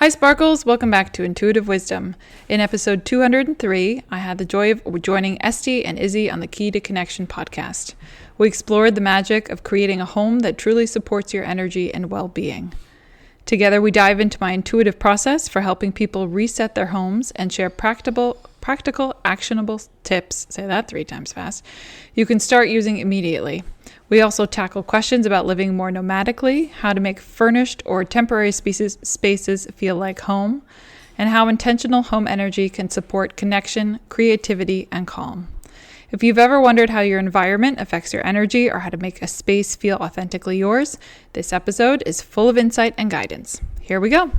Hi, Sparkles. Welcome back to Intuitive Wisdom. In episode 203, I had the joy of joining Estee and Izzy on the Key to Connection podcast. We explored the magic of creating a home that truly supports your energy and well-being. Together, we dive into my intuitive process for helping people reset their homes and share practical, actionable tips. Say that 3 times fast. You can start using immediately. We also tackle questions about living more nomadically, how to make furnished or temporary spaces feel like home, and how intentional home energy can support connection, creativity, and calm. If you've ever wondered how your environment affects your energy or how to make a space feel authentically yours, this episode is full of insight and guidance. Here we go.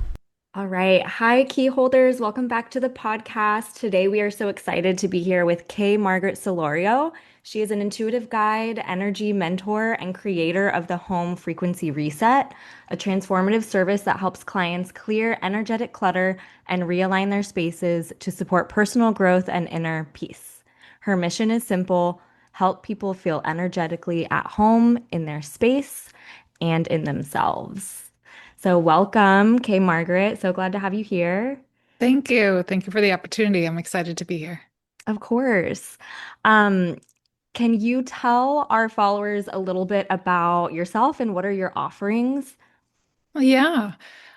All right. Hi, key holders. Welcome back to the podcast. Today, we are so excited to be here with Margaret Solorio. She is an intuitive guide, energy mentor, and creator of the Home Frequency Reset, a transformative service that helps clients clear energetic clutter and realign their spaces to support personal growth and inner peace. Her mission is simple: help people feel energetically at home in their space and in themselves. So welcome, Margaret. So glad to have you here. Thank you. Thank you for the opportunity. I'm excited to be here. Of course. Um, can you tell our followers a little bit about yourself and what are your offerings? Well, yeah.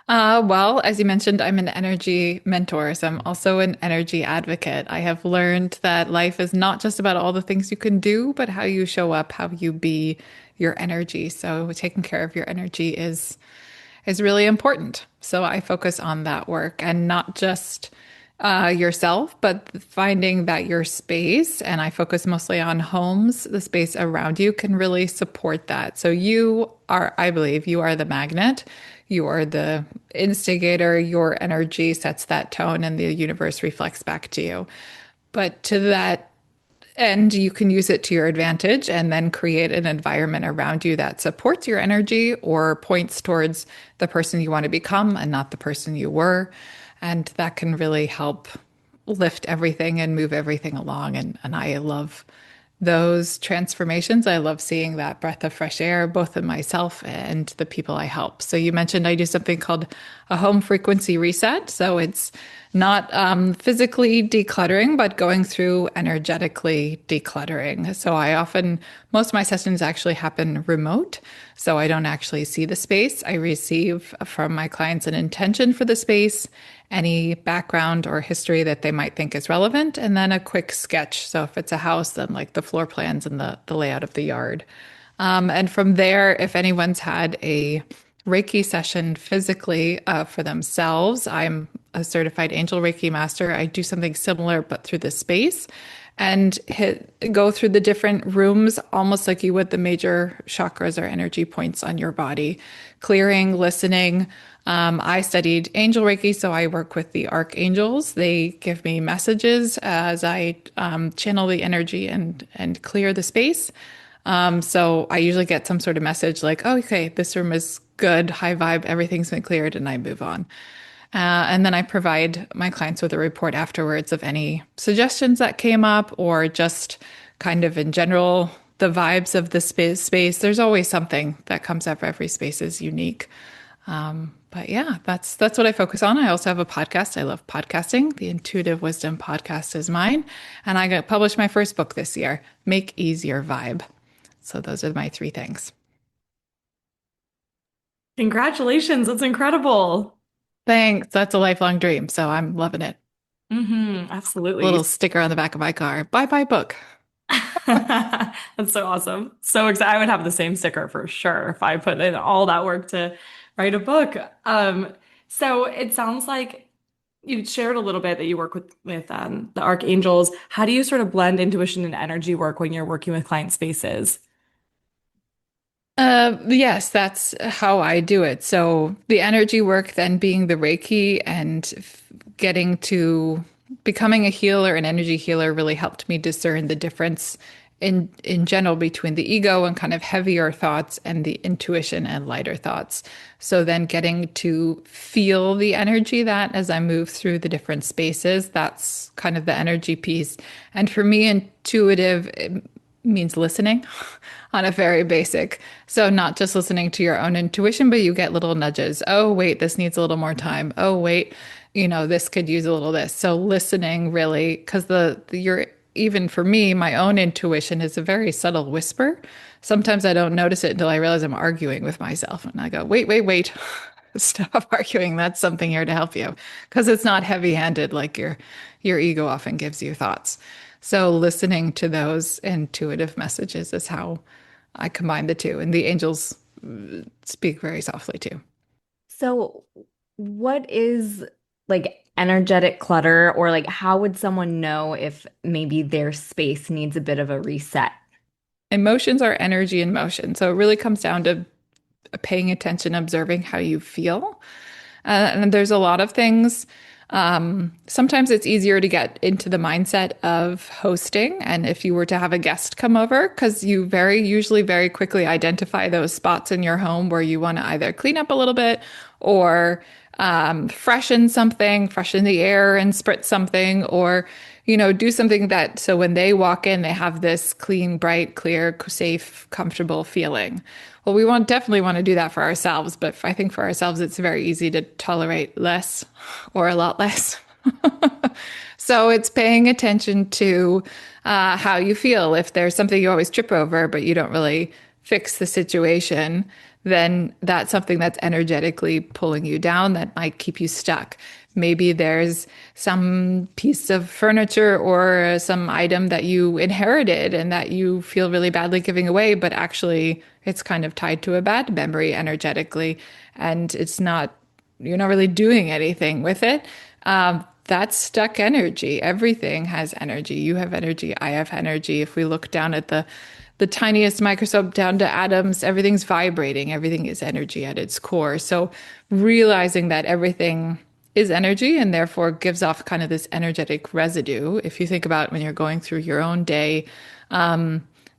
Well, as you mentioned, I'm an energy mentor, so I'm also an energy advocate. I have learned that life is not just about all the things you can do, but how you show up, how you be your energy. So taking care of your energy is really important. So I focus on that work and not just yourself, but finding that your space, and I focus mostly on homes, the space around you can really support that. So you are, I believe, you are the magnet, you are the instigator, your energy sets that tone, and the universe reflects back to you. But to that end, you can use it to your advantage and then create an environment around you that supports your energy or points towards the person you want to become and not the person you were. And that can really help lift everything and move everything along. And I love those transformations. I love seeing that breath of fresh air, both in myself and the people I help. So you mentioned I do something called a home frequency reset. So it's not physically decluttering, but going through energetically decluttering. So most of my sessions actually happen remote. So I don't actually see the space. I receive from my clients an intention for the space, any background or history that they might think is relevant, and then a quick sketch. So if it's a house, then like the floor plans and the layout of the yard. And from there, if anyone's had a Reiki session physically for themselves, I'm a certified angel Reiki master. I do something similar, but through the space and go through the different rooms almost like you would the major chakras or energy points on your body, clearing, listening. I studied angel Reiki, so I work with the archangels. They give me messages as I channel the energy and clear the space. So I usually get some sort of message like, oh, okay, this room is good, high vibe, everything's been cleared, and I move on. And then I provide my clients with a report afterwards of any suggestions that came up or just kind of in general, the vibes of the space. There's always something that comes up. Every space is unique. But yeah, that's what I focus on. I also have a podcast. I love podcasting. The Intuitive Wisdom podcast is mine. And I got published my first book this year, Make Easier Vibe. So those are my 3 things. Congratulations. That's incredible. Thanks. That's a lifelong dream. So I'm loving it. Absolutely. Little sticker on the back of my car. Bye bye book. That's so awesome. So excited. I would have the same sticker for sure if I put in all that work to write a book. So it sounds like you shared a little bit that you work with the archangels. How do you sort of blend intuition and energy work when you're working with client spaces? Yes, that's how I do it. So the energy work then being the Reiki and getting to becoming a healer, an energy healer really helped me discern the difference in general between the ego and kind of heavier thoughts and the intuition and lighter thoughts. So then getting to feel the energy that as I move through the different spaces, that's kind of the energy piece. And for me, intuitive means listening on a very basic. So not just listening to your own intuition, but you get little nudges. Oh, wait, this needs a little more time. Oh, wait, this could use a little this. So listening really, because your even for me, my own intuition is a very subtle whisper. Sometimes I don't notice it until I realize I'm arguing with myself. And I go, wait, wait, wait. Stop arguing. That's something here to help you. Because it's not heavy-handed like your ego often gives you thoughts. So listening to those intuitive messages is how I combine the two. And the angels speak very softly too. So, what is like energetic clutter, or like how would someone know if maybe their space needs a bit of a reset? Emotions are energy in motion. So it really comes down to paying attention, observing how you feel. And there's a lot of things. Sometimes it's easier to get into the mindset of hosting. And if you were to have a guest come over, because you usually very quickly identify those spots in your home where you want to either clean up a little bit or freshen something, freshen the air and spritz something, or do something that so when they walk in, they have this clean, bright, clear, safe, comfortable feeling. Well, we definitely want to do that for ourselves, but I think for ourselves, it's very easy to tolerate less or a lot less. So it's paying attention to how you feel. If there's something you always trip over, but you don't really fix the situation, then that's something that's energetically pulling you down that might keep you stuck. Maybe there's some piece of furniture or some item that you inherited and that you feel really badly giving away, but actually it's kind of tied to a bad memory energetically, and you're not really doing anything with it. That's stuck energy. Everything has energy. You have energy. I have energy. If we look down at the tiniest microscope down to atoms, everything's vibrating. Everything is energy at its core. So realizing that everything is energy and therefore gives off kind of this energetic residue. If you think about when you're going through your own day,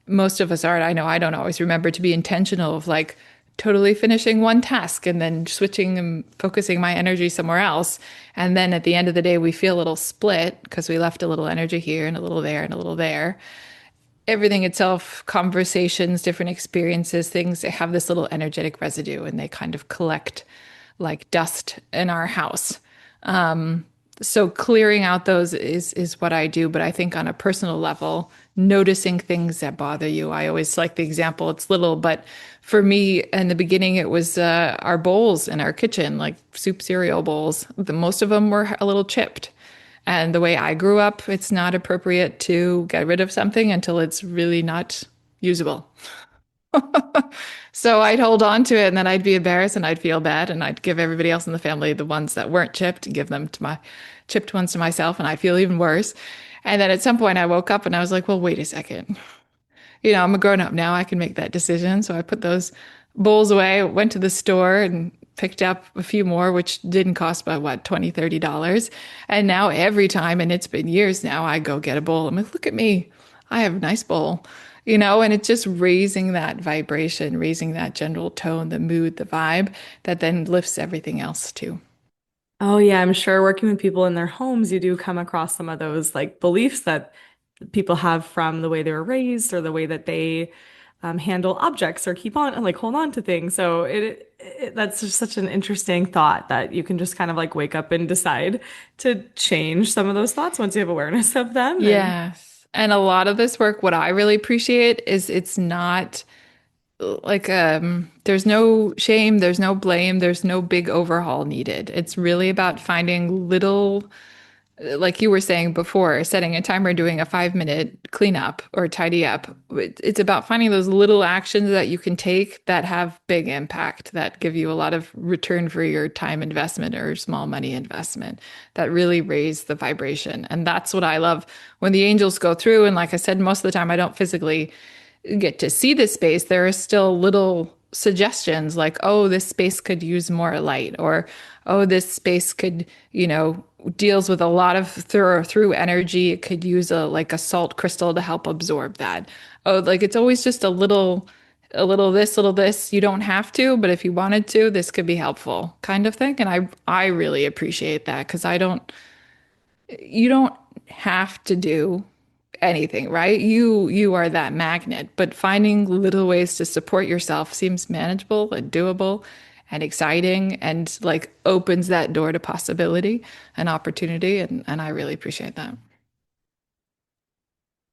most of us aren't. I know I don't always remember to be intentional of like totally finishing one task and then switching and focusing my energy somewhere else. And then at the end of the day, we feel a little split because we left a little energy here and a little there and a little there. Everything itself, conversations, different experiences, things, they have this little energetic residue and they kind of collect like dust in our house. So clearing out those is what I do, but I think on a personal level, noticing things that bother you. I always like the example, it's little, but for me in the beginning, it was our bowls in our kitchen, like soup cereal bowls. Most of them were a little chipped. And the way I grew up, it's not appropriate to get rid of something until it's really not usable. So I'd hold on to it and then I'd be embarrassed and I'd feel bad and I'd give everybody else in the family the ones that weren't chipped and give them to my chipped ones to myself and I feel even worse. And then at some point I woke up and I was like, well, wait a second. I'm a grown up now. I can make that decision. So I put those bowls away, went to the store and picked up a few more, which didn't cost but what, $20, $30. And now every time, and it's been years now, I go get a bowl. I'm like, look at me. I have a nice bowl, and it's just raising that vibration, raising that general tone, the mood, the vibe that then lifts everything else too. Oh yeah, I'm sure working with people in their homes, you do come across some of those like beliefs that people have from the way they were raised or the way that they handle objects or keep on like hold on to things. So that's just such an interesting thought that you can just kind of like wake up and decide to change some of those thoughts once you have awareness of them. And Yes. And a lot of this work, what I really appreciate is it's not like there's no shame, there's no blame, there's no big overhaul needed. It's really about finding little, like you were saying before, setting a timer, doing a 5 minute cleanup or tidy up. It's about finding those little actions that you can take that have big impact, that give you a lot of return for your time investment or small money investment, that really raise the vibration. And that's what I love when the angels go through. And like I said, most of the time I don't physically get to see the space, there are still little suggestions like, oh, this space could use more light, or oh, this space could, deals with a lot of through energy. It could use a salt crystal to help absorb that. Oh, like it's always just a little this. You don't have to, but if you wanted to, this could be helpful, kind of thing. And I really appreciate that because you don't have to do anything, right? You are that magnet, but finding little ways to support yourself seems manageable and doable and exciting and like opens that door to possibility and opportunity and I really appreciate that.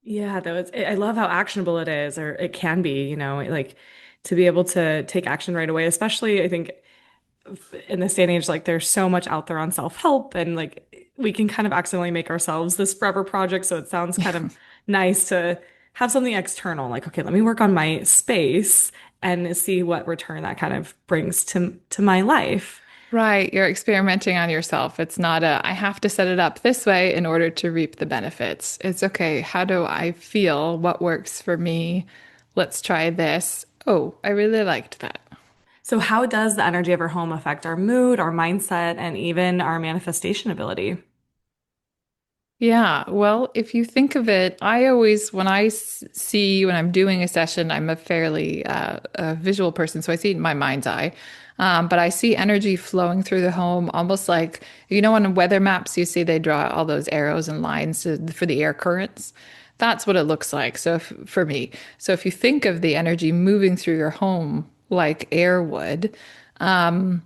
Yeah, though I love how actionable it is, or it can be, like to be able to take action right away, especially I think in this day and age, like there's so much out there on self-help and like we can kind of accidentally make ourselves this forever project. So it sounds kind of nice to have something external, like, okay, let me work on my space and see what return that kind of brings to my life. Right, you're experimenting on yourself. It's not a, I have to set it up this way in order to reap the benefits. It's okay, how do I feel? What works for me? Let's try this. Oh, I really liked that. So how does the energy of our home affect our mood, our mindset, and even our manifestation ability? Yeah, well, if you think of it, I always, when see, when I'm doing a session, I'm a fairly a visual person, so I see it in my mind's eye. But I see energy flowing through the home, almost like, on weather maps, you see they draw all those arrows and lines for the air currents. That's what it looks like. So for me, so if you think of the energy moving through your home like air would, it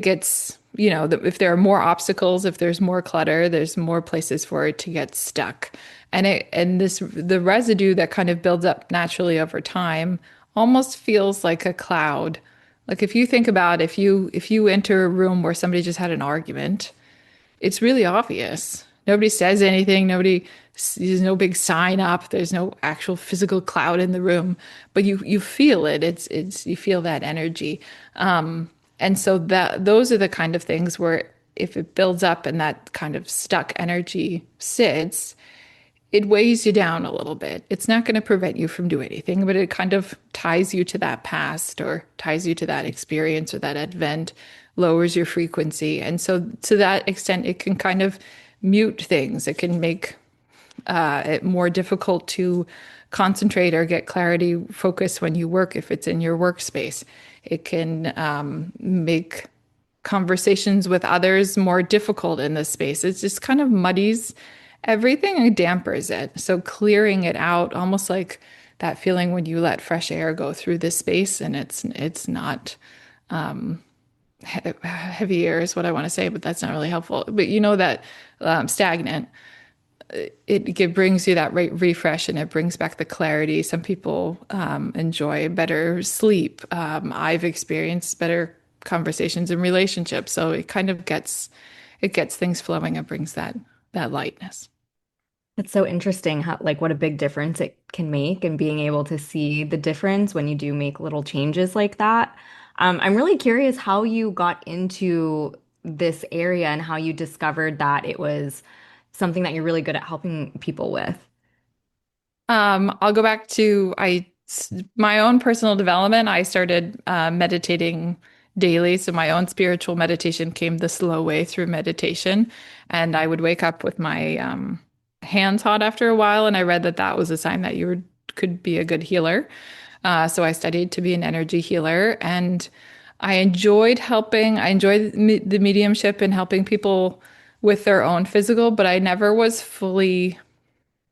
gets, if there are more obstacles, if there's more clutter, there's more places for it to get stuck. The residue that kind of builds up naturally over time almost feels like a cloud. Like if you think about if you enter a room where somebody just had an argument, it's really obvious. Nobody says anything. There's no big sign up. There's no actual physical cloud in the room, but you feel it. You feel that energy. And so those are the kind of things where if it builds up and that kind of stuck energy sits, it weighs you down a little bit. It's not going to prevent you from doing anything, but it kind of ties you to that past or ties you to that experience or that event, lowers your frequency. And so to that extent, it can kind of mute things. It can make it more difficult to concentrate or get clarity, focus when you work if it's in your workspace. It can make conversations with others more difficult in this space. It just kind of muddies everything and dampers it. So clearing it out, almost like that feeling when you let fresh air go through this space and it's not heavy air is what I want to say, but that's not really helpful. But that stagnant, it brings you that refresh and it brings back the clarity. Some people enjoy better sleep. I've experienced better conversations and relationships. So it gets things flowing and brings that lightness. It's so interesting how, like, what a big difference it can make and being able to see the difference when you do make little changes like that. I'm really curious how you got into this area and how you discovered that it was something that you're really good at helping people with. I'll go back to my own personal development. I started meditating daily, so my own spiritual meditation came the slow way through meditation, and I would wake up with my hands hot after a while, and I read that that was a sign that could be a good healer. So I studied to be an energy healer, and I enjoyed helping. I enjoyed the mediumship and helping people with their own physical, but I never was fully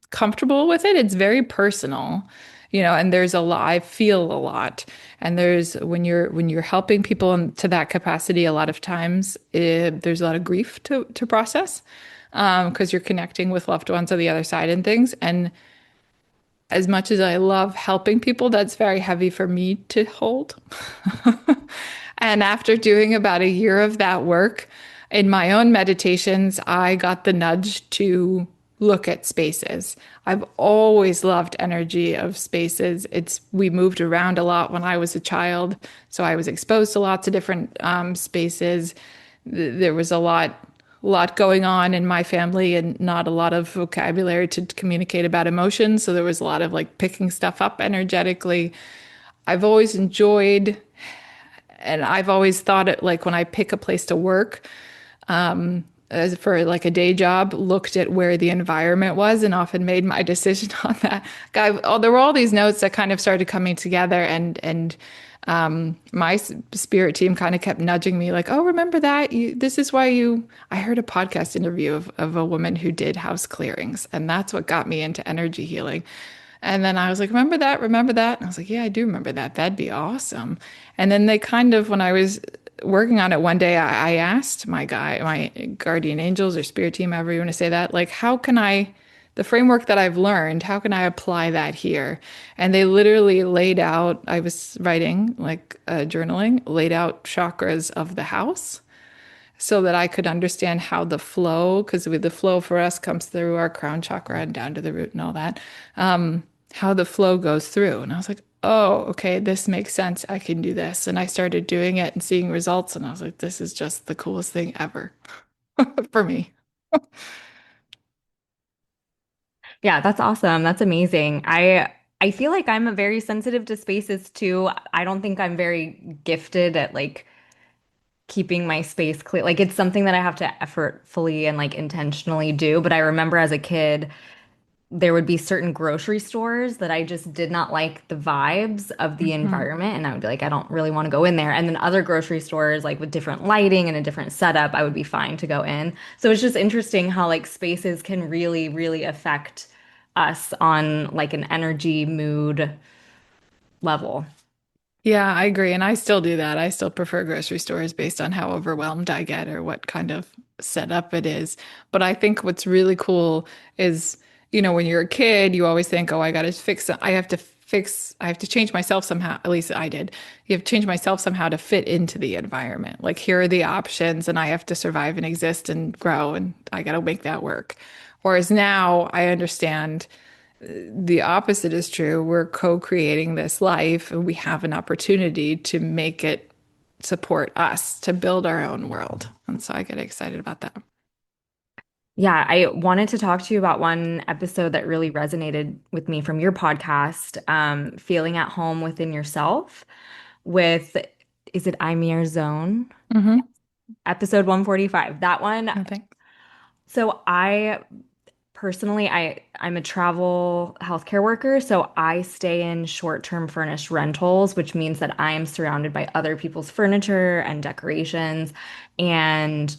comfortable with it. It's very personal, and there's a lot, I feel a lot. And there's when you're helping people to that capacity, a lot of times there's a lot of grief to process because you're connecting with loved ones on the other side and things. And as much as I love helping people, that's very heavy for me to hold. And after doing about a year of that work in my own meditations, I got the nudge to look at spaces. I've always loved energy of spaces. We moved around a lot when I was a child, so I was exposed to lots of different spaces. There was a lot going on in my family and not a lot of vocabulary to communicate about emotions. So there was a lot of like picking stuff up energetically. I've always enjoyed, and I've always thought it like when I pick a place to work, as for like a day job, looked at where the environment was and often made my decision on that. There were all these notes that kind of started coming together, and my spirit team kind of kept nudging me like, "Oh, remember that? This is why you." I heard a podcast interview of a woman who did house clearings, and that's what got me into energy healing. And then I was like, remember that? Remember that? And I was like, yeah, I do remember that. That'd be awesome. And then they kind of, when I was working on it one day, I asked my guardian angels or spirit team, however you want to say that, like, the framework that I've learned, how can I apply that here? And they literally laid out, I was writing, like journaling, laid out chakras of the house so that I could understand how the flow, because the flow for us comes through our crown chakra and down to the root and all that, how the flow goes through. And I was like, oh, okay, this makes sense. I can do this. And I started doing it and seeing results. And I was like, this is just the coolest thing ever for me. Yeah, that's awesome. That's amazing. I feel like I'm a very sensitive to spaces too. I don't think I'm very gifted at like keeping my space clear. Like it's something that I have to effortfully and like intentionally do. But I remember as a kid, there would be certain grocery stores that I just did not like the vibes of the Mhm. environment. And I would be like, I don't really want to go in there. And then other grocery stores, like with different lighting and a different setup, I would be fine to go in. So it's just interesting how like spaces can really, really affect us on like an energy mood level. Yeah, I agree. And I still do that. I still prefer grocery stores based on how overwhelmed I get or what kind of setup it is. But I think what's really cool is, when you're a kid, you always think, oh, I got to fix it. I have to change myself somehow. At least I did. You have to change myself somehow to fit into the environment. Like, here are the options, and I have to survive and exist and grow, and I got to make that work. Whereas now I understand the opposite is true. We're co-creating this life, and we have an opportunity to make it support us, to build our own world. And so I get excited about that. Yeah, I wanted to talk to you about one episode that really resonated with me from your podcast, feeling at home within yourself with, is it I'm Your Zone? Mm-hmm. Episode 145. That one. No thanks. So I personally, I'm a travel healthcare worker, so I stay in short-term furnished rentals, which means that I am surrounded by other people's furniture and decorations, and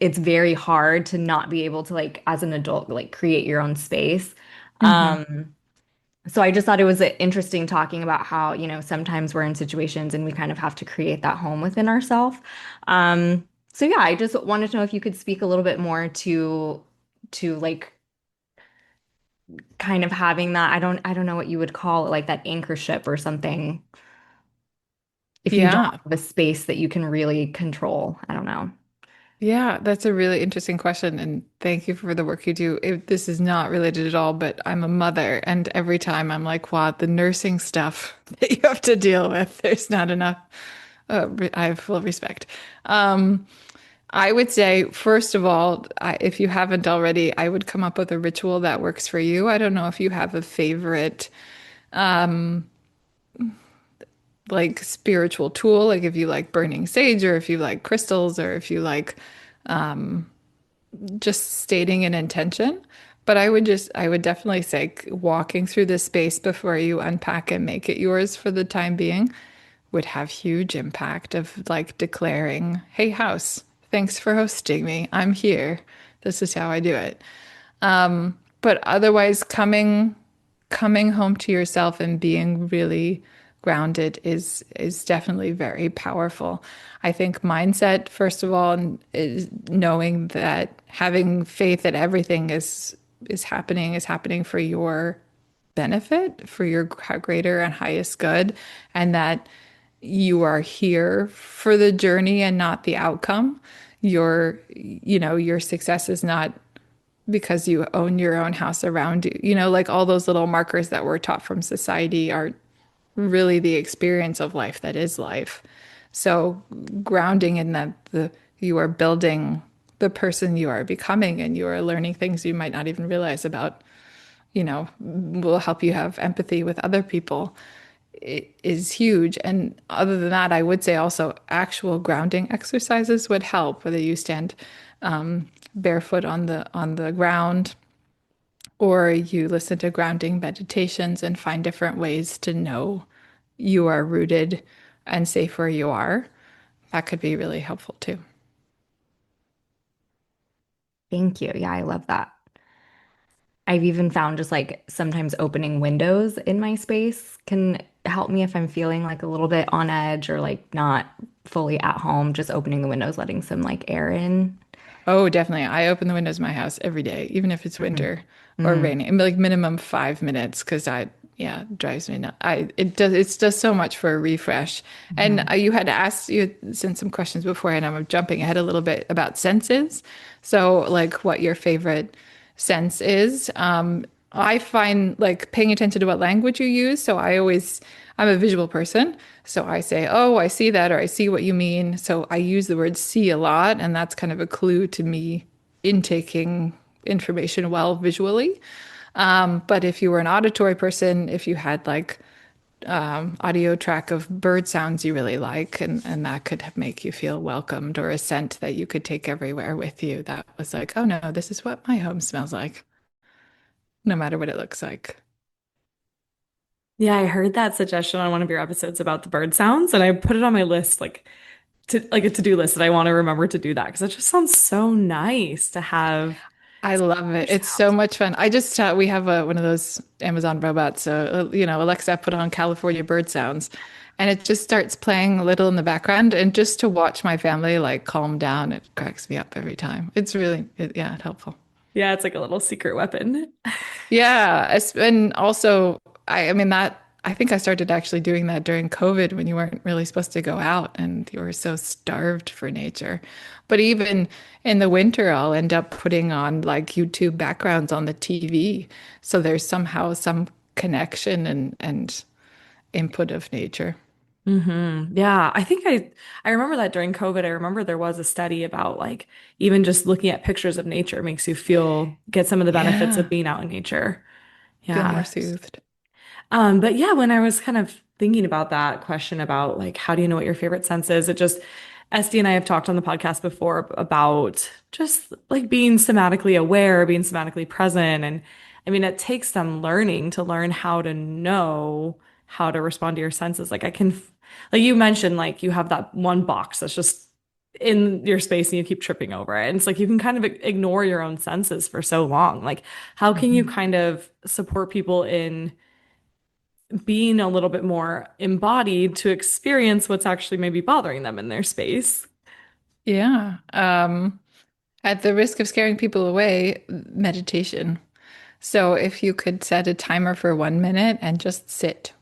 it's very hard to not be able to like as an adult like create your own space. Mm-hmm. Um, so I just thought it was interesting talking about how, sometimes we're in situations and we kind of have to create that home within ourselves. So yeah, I just wanted to know if you could speak a little bit more to like kind of having that, I don't know what you would call it, like that anchorship or something, if you don't Yeah. have a space that you can really control. I don't know. Yeah, that's a really interesting question. And thank you for the work you do. This is not related at all, but I'm a mother. And every time I'm like, wow, the nursing stuff that you have to deal with, there's not enough. I have full respect. Um, I would say, first of all, if you haven't already, I would come up with a ritual that works for you. I don't know if you have a favorite, like spiritual tool, like if you like burning sage or if you like crystals or if you like just stating an intention. But I would definitely say walking through this space before you unpack and make it yours for the time being would have huge impact of like declaring, "Hey house, thanks for hosting me. I'm here. This is how I do it." But otherwise coming home to yourself and being really grounded is definitely very powerful. I think mindset, first of all, is knowing that having faith that everything is happening for your benefit, for your greater and highest good, and that you are here for the journey and not the outcome. Your success is not because you own your own house around you. Like all those little markers that we're taught from society are really the experience of life that is life. So grounding in that you are building the person you are becoming and you are learning things you might not even realize about, will help you have empathy with other people is huge. And other than that, I would say also actual grounding exercises would help, whether you stand barefoot on the ground or you listen to grounding meditations and find different ways to know you are rooted and safe where you are. That could be really helpful too. Thank you. Yeah, I love that. I've even found just like sometimes opening windows in my space can help me if I'm feeling like a little bit on edge or like not fully at home, just opening the windows, letting some like air in. Oh, definitely. I open the windows of my house every day, even if it's Mhm. winter or Mhm. raining. Like minimum 5 minutes because yeah, it drives me nuts. It does so much for a refresh. And Mhm. you had sent some questions before, and I'm jumping ahead a little bit about senses. So, like, what your favorite sense is. I find like paying attention to what language you use. I'm a visual person. So I say, oh, I see that, or I see what you mean. So I use the word see a lot. And that's kind of a clue to me intaking information well visually. But if you were an auditory person, if you had like audio track of bird sounds you really like, and that could make you feel welcomed, or a scent that you could take everywhere with you, that was like, oh no, this is what my home smells like, no matter what it looks like. Yeah, I heard that suggestion on one of your episodes about the bird sounds, and I put it on my list, like a to-do list that I want to remember to do that because it just sounds so nice to have I love it. fish It's so sounds. much fun. We have one of those Amazon robots. So, Alexa put on California bird sounds and it just starts playing a little in the background. And just to watch my family like calm down, it cracks me up every time. Yeah, it's helpful. Yeah, it's like a little secret weapon. And also, I mean, I think I started actually doing that during COVID when you weren't really supposed to go out and you were so starved for nature. But even in the winter, I'll end up putting on like YouTube backgrounds on the TV. So there's somehow some connection and input of nature. Yeah, I remember that during COVID. I remember there was a study about like even just looking at pictures of nature makes you get some of the benefits of Yeah, being out in nature. feel more Yeah. soothed. But yeah, when I was kind of thinking about that question about like how do you know what your favorite sense is, Esty and I have talked on the podcast before about just like being somatically aware, being somatically present. And I mean, it takes some learning to learn how to know how to respond to your senses. Like you mentioned, like you have that one box that's just in your space and you keep tripping over it. And it's like you can kind of ignore your own senses for so long. Like, how can you Mhm. kind of support people in being a little bit more embodied to experience what's actually maybe bothering them in their space? Yeah. At the risk of scaring people away, meditation. So if you could set a timer for 1 minute and just sit,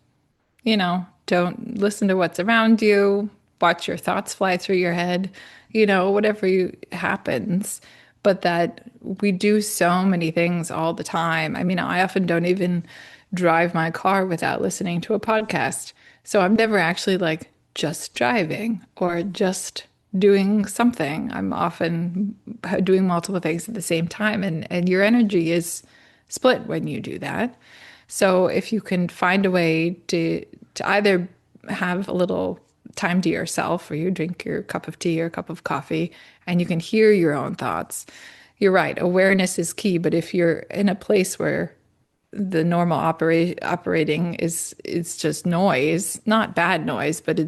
don't listen to what's around you, watch your thoughts fly through your head, whatever happens. But that we do so many things all the time. I mean, I often don't even drive my car without listening to a podcast. So I'm never actually like just driving or just doing something. I'm often doing multiple things at the same time, and your energy is split when you do that. So if you can find a way to either have a little time to yourself where you drink your cup of tea or cup of coffee and you can hear your own thoughts. You're right, awareness is key, but if you're in a place where the normal operating is just noise, not bad noise, but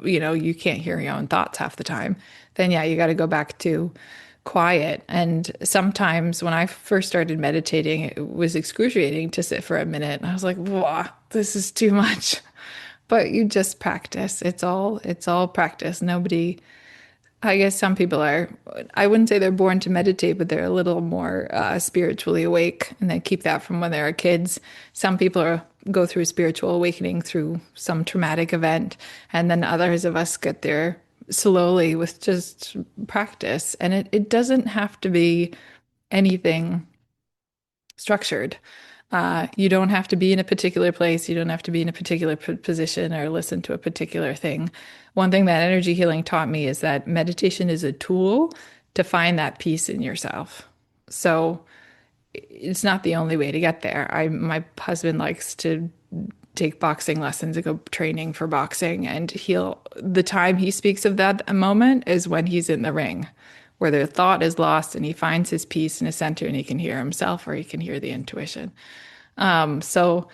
you can't hear your own thoughts half the time, then yeah, you got to go back to quiet. And sometimes when I first started meditating, it was excruciating to sit for a minute. And I was like, wow, this is too much. But you just practice. It's all practice. Nobody I guess some people are, I wouldn't say they're born to meditate, but they're a little more spiritually awake and they keep that from when they're kids. Some people go through spiritual awakening through some traumatic event, and then others of us get there slowly with just practice. And it doesn't have to be anything structured. You don't have to be in a particular place. You don't have to be in a particular position or listen to a particular thing. One thing that energy healing taught me is that meditation is a tool to find that peace in yourself. So it's not the only way to get there. My husband likes to take boxing lessons and go training for boxing. And the time he speaks of that moment is when he's in the ring, where the thought is lost and he finds his peace in his center and he can hear himself or he can hear the intuition. So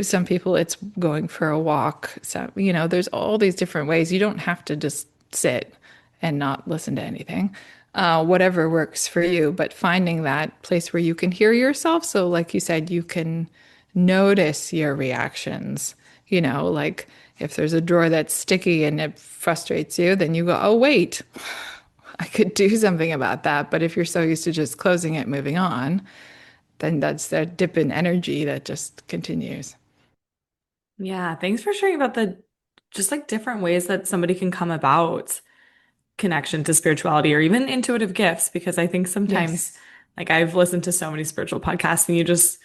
some people it's going for a walk. So, there's all these different ways. You don't have to just sit and not listen to anything. Whatever works for you, but finding that place where you can hear yourself. So, like you said, you can notice your reactions. Like if there's a drawer that's sticky and it frustrates you, then you go, oh, wait, I could do something about that. But if you're so used to just closing it, moving on, then that's that dip in energy that just continues. Yeah, thanks for sharing about the just like different ways that somebody can come about connection to spirituality or even intuitive gifts, because I think sometimes, Yes. like, I've listened to so many spiritual podcasts and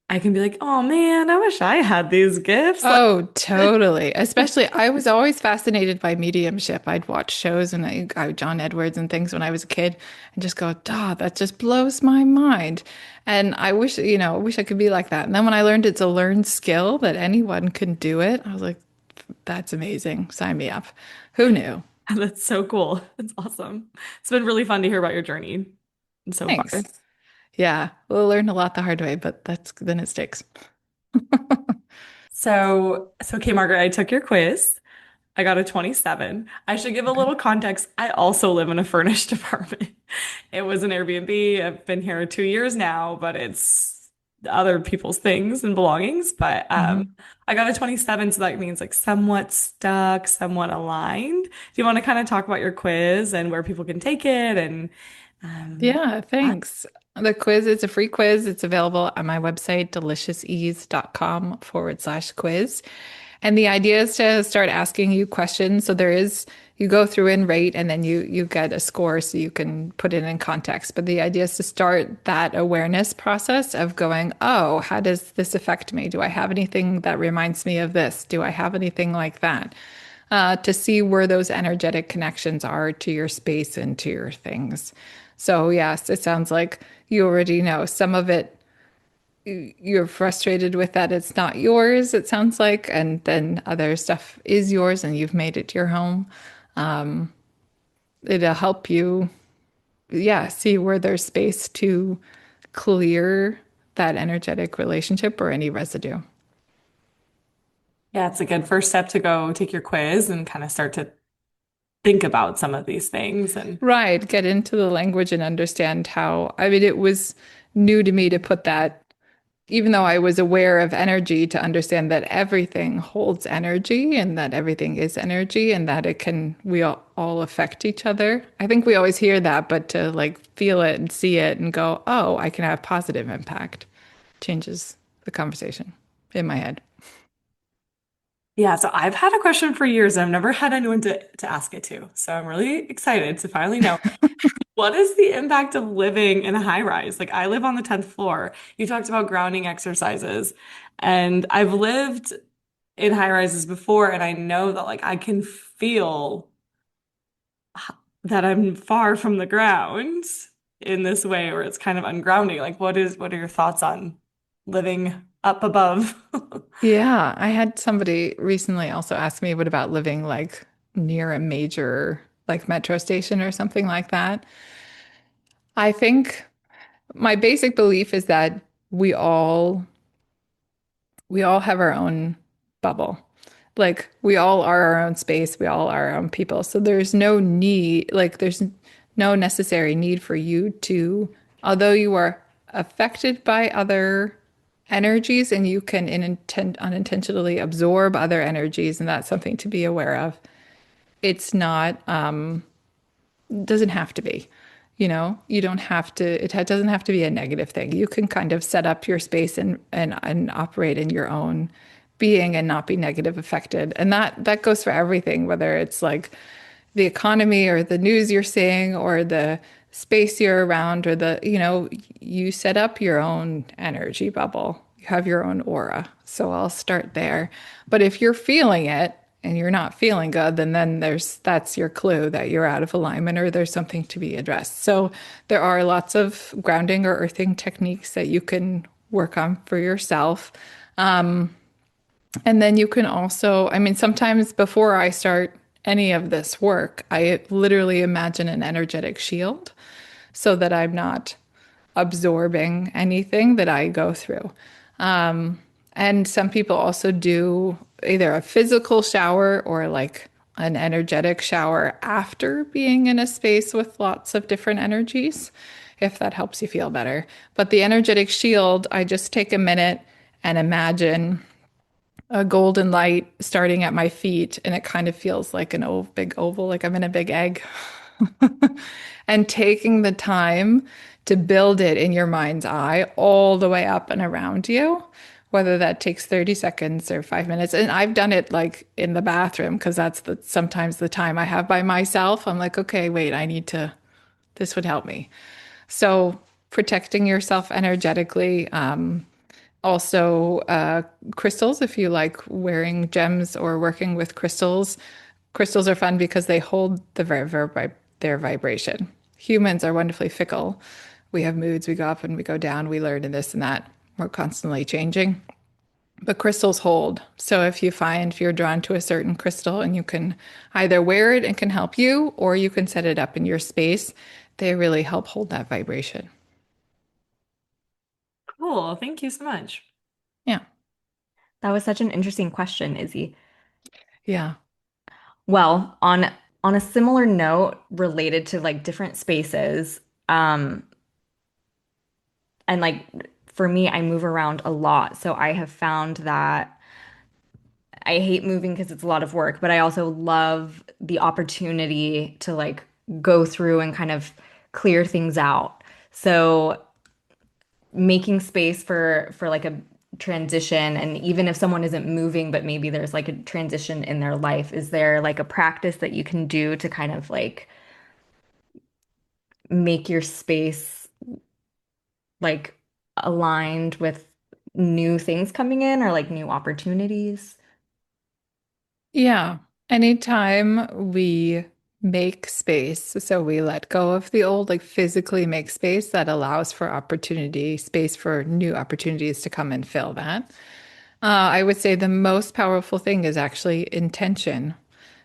I can be like, oh man, I wish I had these gifts. Like, Oh, totally. Especially, I was always fascinated by mediumship. I'd watch shows and John Edwards and things when I was a kid and just go, "Duh, that just blows my mind." And I wish I could be like that. And then when I learned it's a learned skill that anyone can do it, I was like, that's amazing. Sign me up. Who knew? that's so cool. That's awesome. It's been really fun to hear about your journey so far. Thanks. Yeah, we'll learn a lot the hard way, but then it sticks. So okay, Margaret, I took your quiz. I got a 27. I should give a Okay. little context. I also live in a furnished apartment. It was an Airbnb. I've been here 2 years now, but it's other people's things and belongings. But Mhm. I got a 27, so that means like somewhat stuck, somewhat aligned. Do you want to kind of talk about your quiz and where people can take it and um, Yeah, that? thanks. The quiz is a free quiz. It's available on my website, deliciousease.com/quiz. And the idea is to start asking you questions. So you go through and rate, and then you get a score so you can put it in context. But the idea is to start that awareness process of going, oh, how does this affect me? Do I have anything that reminds me of this? Do I have anything like that? To see where those energetic connections are to your space and to your things. So, yes, it sounds like you already know some of it. You're frustrated with that it's not yours, it sounds like, and then other stuff is yours and you've made it your home. It'll help you, yeah, see where there's space to clear that energetic relationship or any residue. Yeah, it's a good first step to go take your quiz and kind of start to think about some of these things. And Right, get into the language and understand how, I mean, it was new to me to put that even though I was aware of energy, to understand that everything holds energy and that everything is energy and that we all affect each other. I think we always hear that, but to like feel it and see it and go, oh, I can have positive impact changes the conversation in my head. yeah, so I've had a question for years and I've never had anyone to ask it to. So I'm really excited to finally know what is the impact of living in a high rise? Like I live on the 10th floor. You talked about grounding exercises, and I've lived in high rises before, and I know that like I can feel that I'm far from the ground in this way where it's kind of ungrounding. Like what are your thoughts on living up above? Yeah, I had somebody recently also ask me, what about living like near a major like metro station or something like that? I think my basic belief is that we all we all have our own bubble. Like we all are our own space, we all are our own people. So there's no necessary need for you to, although you are affected by other energies and you can unintentionally absorb other energies, and that's something to be aware of. It's not doesn't have to be. You don't have to, doesn't have to be a negative thing. You can kind of set up your space and operate in your own being and not be negative affected. And that goes for everything, whether it's like the economy or the news you're seeing or the space you're around or you set up your own energy bubble. You have your own aura. So I'll start there. But if you're feeling it and you're not feeling good, then that's your clue that you're out of alignment or there's something to be addressed. So there are lots of grounding or earthing techniques that you can work on for yourself. And then you can also, I mean, sometimes before I start any of this work, I literally imagine an energetic shield so that I'm not absorbing anything that I go through. And some people also do either a physical shower or like an energetic shower after being in a space with lots of different energies, if that helps you feel better. But the energetic shield, I just take a minute and imagine a golden light starting at my feet, and it kind of feels like an big oval, like I'm in a big egg. And taking the time to build it in your mind's eye all the way up and around you, whether that takes 30 seconds or 5 minutes. And I've done it like in the bathroom because that's sometimes the time I have by myself. I'm like, okay, wait, this would help me. So protecting yourself energetically. Also, crystals, if you like wearing gems or working with crystals, crystals are fun because they hold their vibration. Humans are wonderfully fickle. We have moods, we go up and we go down, we learn and this and that. We're constantly changing. But crystals hold. So if you're drawn to a certain crystal and you can either wear it and can help you, or you can set it up in your space, they really help hold that vibration. Cool. Thank you so much. Yeah. That was such an interesting question, Izzy. Yeah. Well, on a similar note related to like different spaces, um, and like for me, I move around a lot. So I have found that I hate moving because it's a lot of work, but I also love the opportunity to like go through and kind of clear things out. So making space for like a transition, and even if someone isn't moving, but maybe there's like a transition in their life, is there like a practice that you can do to kind of like make your space like aligned with new things coming in or like new opportunities? Yeah. Anytime we make space, so we let go of the old, like physically make space that allows for opportunity, space for new opportunities to come and fill that. I would say the most powerful thing is actually intention.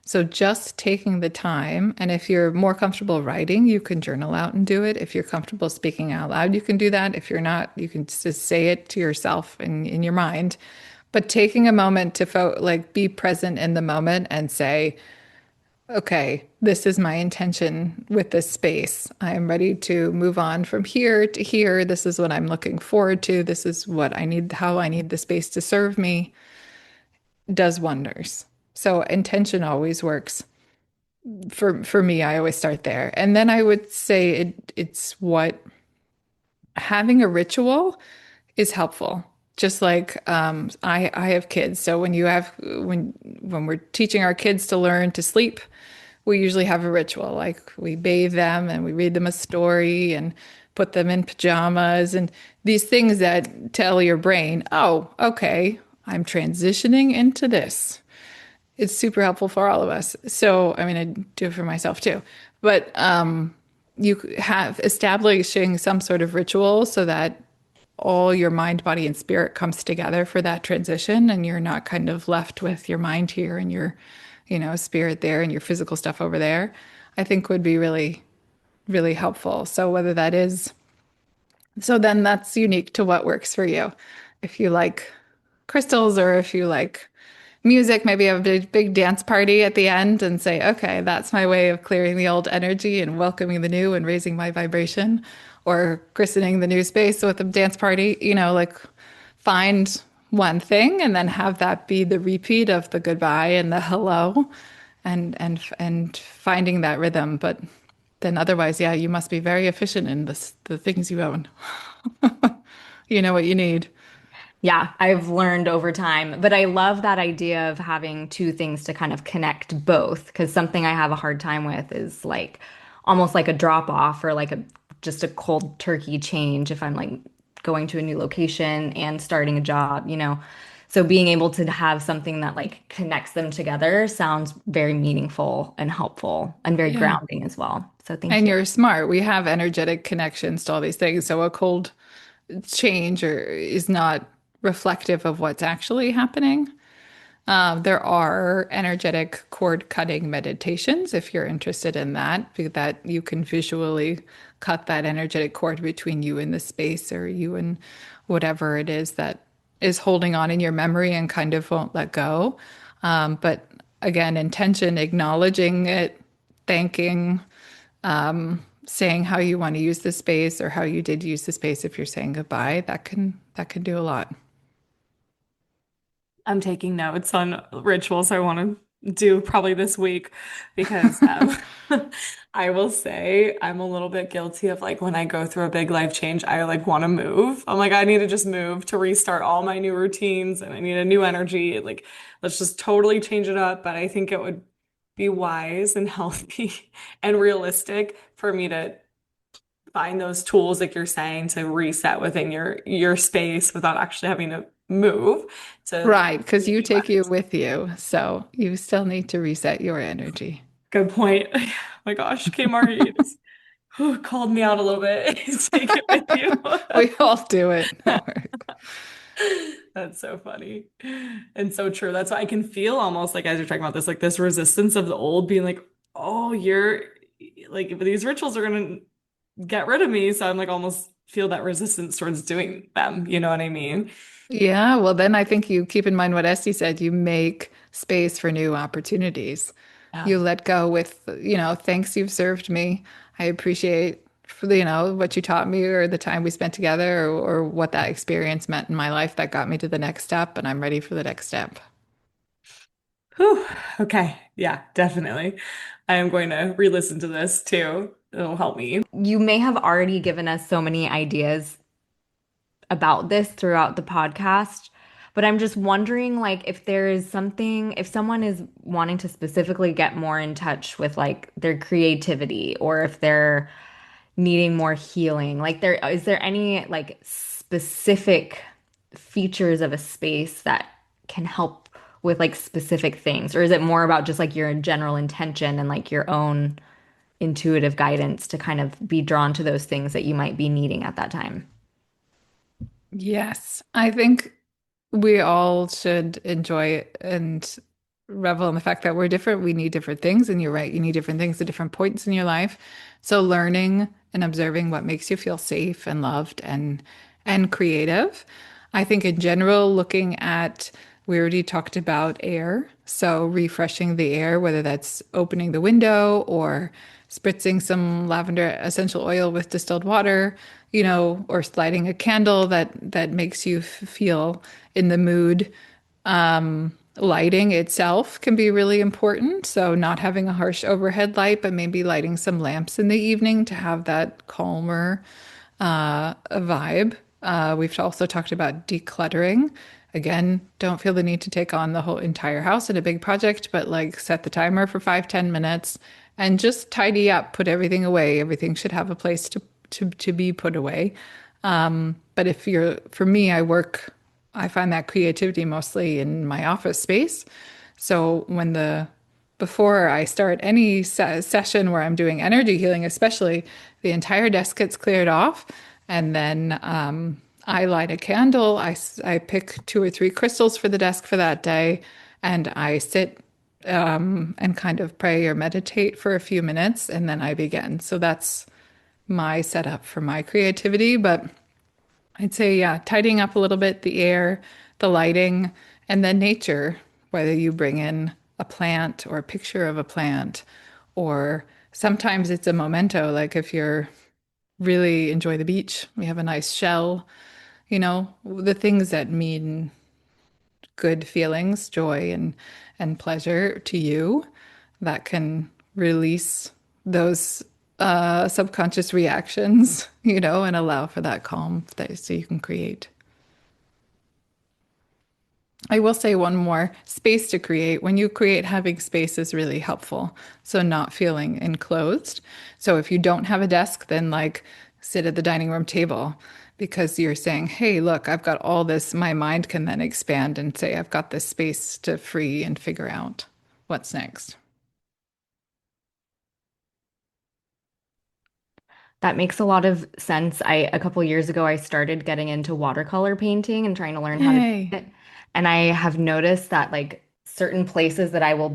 So just taking the time, and if you're more comfortable writing, you can journal out and do it. If you're comfortable speaking out loud, you can do that. If you're not, you can just say it to yourself in your mind. But taking a moment to like be present in the moment and say, okay, this is my intention with this space. I am ready to move on from here to here. This is what I'm looking forward to. This is what I need, how I need the space to serve me, does wonders. So intention always works. For me, I always start there. And then I would say it's what having a ritual is helpful. Just like I have kids, so when we're teaching our kids to learn to sleep, we usually have a ritual. Like we bathe them and we read them a story and put them in pajamas and these things that tell your brain, oh, okay, I'm transitioning into this. It's super helpful for all of us. So, I mean, I do it for myself too. But you have establishing some sort of ritual so that all your mind, body, and spirit comes together for that transition, and you're not kind of left with your mind here and your, spirit there and your physical stuff over there, I think would be really, really helpful. So whether that is, so then that's unique to what works for you. If you like crystals or if you like music, maybe have a big dance party at the end and say, okay, that's my way of clearing the old energy and welcoming the new and raising my vibration, or christening the new space with a dance party, like find one thing and then have that be the repeat of the goodbye and the hello and finding that rhythm. But then otherwise, yeah, you must be very efficient in the things you own. You know what you need. Yeah, I've learned over time, but I love that idea of having two things to kind of connect both, because something I have a hard time with is like almost like a drop off or like a just a cold turkey change if I'm like going to a new location and starting a job. So being able to have something that like connects them together sounds very meaningful and helpful and very Yeah. grounding as well. So thank And you. you're smart. We have energetic connections to all these things. So a cold change is not reflective of what's actually happening. There are energetic cord cutting meditations if you're interested in that, that you can visually cut that energetic cord between you and the space or you and whatever it is that is holding on in your memory and kind of won't let go. But again, intention, acknowledging it, thanking, saying how you want to use the space or how you did use the space if you're saying goodbye, that can do a lot. I'm taking notes on rituals I want to do probably this week because I will say I'm a little bit guilty of like when I go through a big life change, I like want to move. I'm like, I need to just move to restart all my new routines and I need a new energy. Like, let's just totally change it up. But I think it would be wise and healthy and realistic for me to find those tools like you're saying to reset within your space without actually having to move to Right, because you be take you with you. So you still need to reset your energy. good point. Oh my gosh, Kmart, you just called me out a little bit. Take it with you. We all do it. No worries. That's so funny and so true. That's why I can feel almost like as you're talking about this, like this resistance of the old being like, oh, you're like these rituals are gonna get rid of me. So I'm like almost feel that resistance towards doing them. You know what I mean? Yeah, well, then I think you keep in mind what Esty said. You make space for new opportunities. Yeah. You let go with, thanks you've served me. I appreciate, what you taught me or the time we spent together or what that experience meant in my life that got me to the next step, and I'm ready for the next step. Whew. Okay. Yeah, definitely. I am going to re-listen to this too. It'll help me. You may have already given us so many ideas about this throughout the podcast, but I'm just wondering like if there is something, if someone is wanting to specifically get more in touch with like their creativity or if they're needing more healing, like there is there any like specific features of a space that can help with like specific things, or is it more about just like your general intention and like your own intuitive guidance to kind of be drawn to those things that you might be needing at that time? Yes, I think we all should enjoy and revel in the fact that we're different. We need different things, and you're right, you need different things at different points in your life. So learning and observing what makes you feel safe and loved and creative. I think in general, looking at we already talked about air, so refreshing the air, whether that's opening the window or spritzing some lavender essential oil with distilled water, or lighting a candle that makes you feel in the mood. Lighting itself can be really important. So not having a harsh overhead light, but maybe lighting some lamps in the evening to have that calmer a vibe. We've also talked about decluttering. Again, don't feel the need to take on the whole entire house in a big project, but like set the timer for 5, 10 minutes and just tidy up, put everything away. Everything should have a place to be put away. But for me, I find that creativity mostly in my office space. So before I start any session where I'm doing energy healing, especially, the entire desk gets cleared off. And then I light a candle. I pick 2 or 3 crystals for the desk for that day. And I sit and kind of pray or meditate for a few minutes. And then I begin. So that's my setup for my creativity. But I'd say, yeah, tidying up a little bit, the air, the lighting, and then nature, whether you bring in a plant or a picture of a plant, or sometimes it's a memento, like if you're really enjoy the beach, we have a nice shell, the things that mean good feelings, joy and pleasure to you that can release those subconscious reactions, and allow for that calm so you can create. I will say one more space to create. When you create, having space is really helpful. So, not feeling enclosed. So, if you don't have a desk, then like sit at the dining room table because you're saying, hey, look, I've got all this. My mind can then expand and say, I've got this space to free and figure out what's next. That makes a lot of sense. A couple years ago, I started getting into watercolor painting and trying to learn how to do Yay. it. And I have noticed that like certain places that I will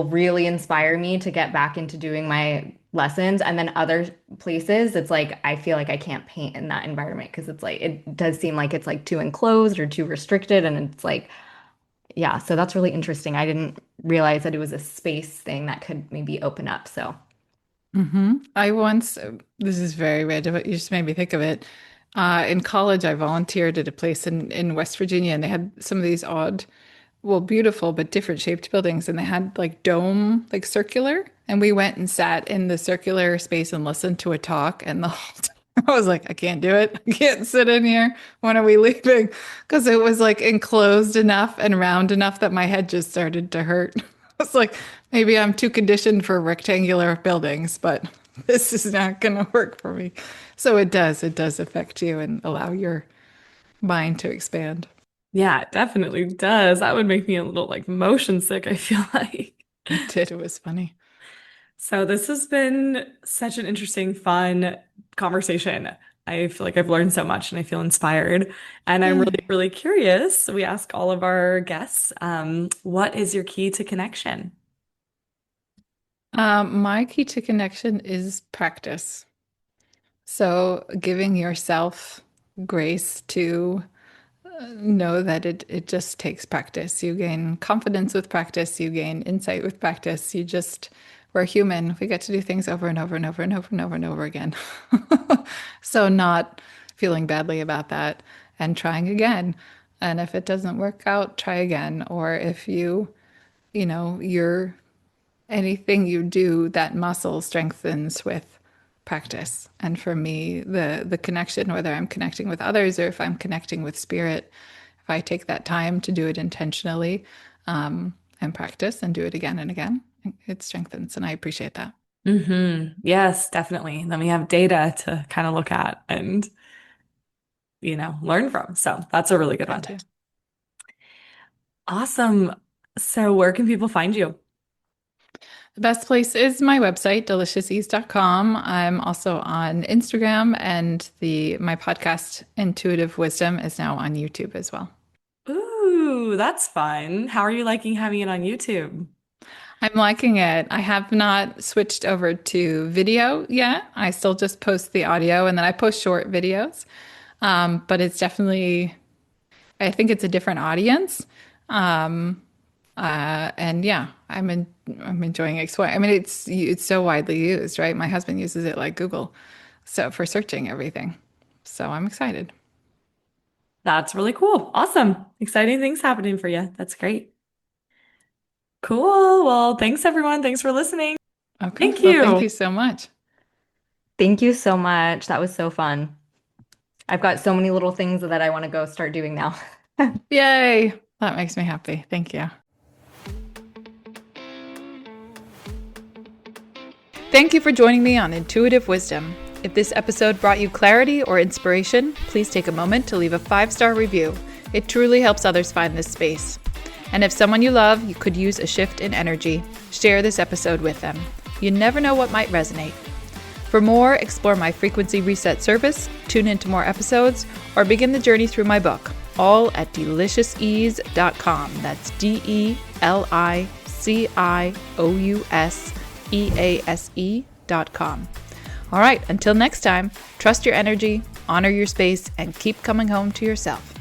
really inspire me to get back into doing my lessons. And then other places, it's like I feel like I can't paint in that environment because it's like it does seem like it's like too enclosed or too restricted. And it's like, yeah, so that's really interesting. I didn't realize that it was a space thing that could maybe open up. So, I once, this is very random, but you just made me think of it. In college, I volunteered at a place in West Virginia, and they had some of these odd, well, beautiful but different shaped buildings, and they had like dome, like circular. And we went and sat in the circular space and listened to a talk. And the whole time I was like, I can't do it. I can't sit in here. When are we leaving? Because it was like enclosed enough and round enough that my head just started to hurt. It's like maybe I'm too conditioned for rectangular buildings, but this is not going to work for me. So it does affect you and allow your mind to expand. Yeah, it definitely does. That would make me a little like motion sick, I feel like. It did. It was funny. So this has been such an interesting, fun conversation. I feel like I've learned so much and I feel inspired. And I'm really, Yay. really curious. We ask all of our guests, what is your key to connection? My key to connection is practice. So giving yourself grace to know that it just takes practice. You gain confidence with practice, you gain insight with practice. We're human. We get to do things over and over and over and over and over and over again. So not feeling badly about that and trying again. And if it doesn't work out, try again. Or if you're anything you do, that muscle strengthens with practice. And for me, the connection, whether I'm connecting with others or if I'm connecting with spirit, if I take that time to do it intentionally, and practice and do it again and again, it strengthens. And I appreciate that. Yes, definitely. Then we have data to kind of look at and, learn from. So that's a really good That one. too. Awesome. So where can people find you? The best place is my website, deliciousEase.com. I'm also on Instagram, and the my podcast, Intuitive Wisdom, is now on YouTube as well. Ooh, that's fun. How are you liking having it on YouTube? I'm liking it. I have not switched over to video yet. I still just post the audio and then I post short videos. But it's definitely, I think it's a different audience. Um, and yeah, I'm enjoying exploring. I mean, it's so widely used, right? My husband uses it like Google, so for searching everything. So I'm excited. That's really cool. Awesome. Exciting things happening for you. That's great. Cool. Well, thanks everyone. Thanks for listening. Okay, Thank well, thank you. you so much. thank you so much. That was so fun. I've got so many little things that I want to go start doing now. Yay! That makes me happy. Thank you. Thank you for joining me on Intuitive Wisdom. If this episode brought you clarity or inspiration, please take a moment to leave a 5-star review. It truly helps others find this space. And if someone you love, you could use a shift in energy, share this episode with them. You never know what might resonate. For more, explore my frequency reset service, tune into more episodes, or begin the journey through my book, all at deliciousease.com. That's DELICIOUSEASE.com. All right, until next time, trust your energy, honor your space, and keep coming home to yourself.